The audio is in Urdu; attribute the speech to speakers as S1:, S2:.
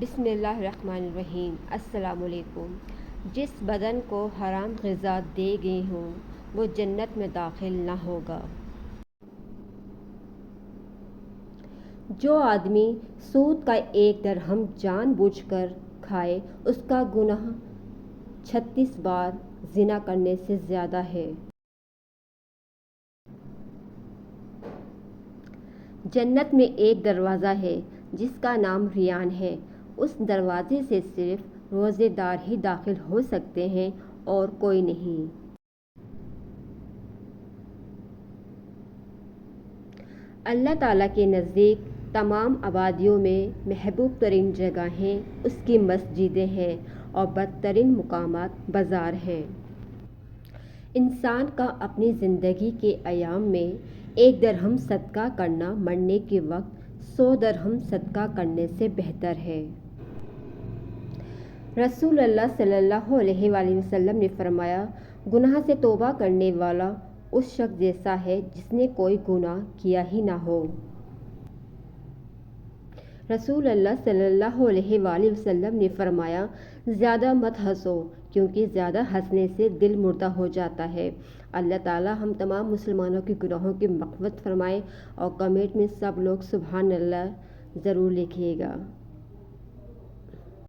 S1: بسم اللہ الرحمن الرحیم۔ السلام علیکم۔ جس بدن کو حرام غذا دی گئی ہوں وہ جنت میں داخل نہ ہوگا۔ جو آدمی سود کا 1 درہم جان بوجھ کر کھائے اس کا گناہ 36 بار زنا کرنے سے زیادہ ہے۔ جنت میں ایک دروازہ ہے جس کا نام ریان ہے۔ اس دروازے سے صرف روزے دار ہی داخل ہو سکتے ہیں اور کوئی نہیں۔ اللہ تعالیٰ کے نزدیک تمام آبادیوں میں محبوب ترین جگہیں اس کی مسجدیں ہیں اور بدترین مقامات بازار ہیں۔ انسان کا اپنی زندگی کے ایام میں 1 درہم صدقہ کرنا مرنے کے وقت 100 درہم صدقہ کرنے سے بہتر ہے۔ رسول اللہ صلی اللہ علیہ وآلہ وسلم نے فرمایا، گناہ سے توبہ کرنے والا اس شخص جیسا ہے جس نے کوئی گناہ کیا ہی نہ ہو۔ رسول اللہ صلی اللہ علیہ وآلہ وسلم نے فرمایا، زیادہ مت ہنسو کیونکہ زیادہ ہنسنے سے دل مردہ ہو جاتا ہے۔ اللہ تعالیٰ ہم تمام مسلمانوں کے گناہوں کی مغفرت فرمائے اور کمنٹ میں سب لوگ سبحان اللہ ضرور لکھیے گا۔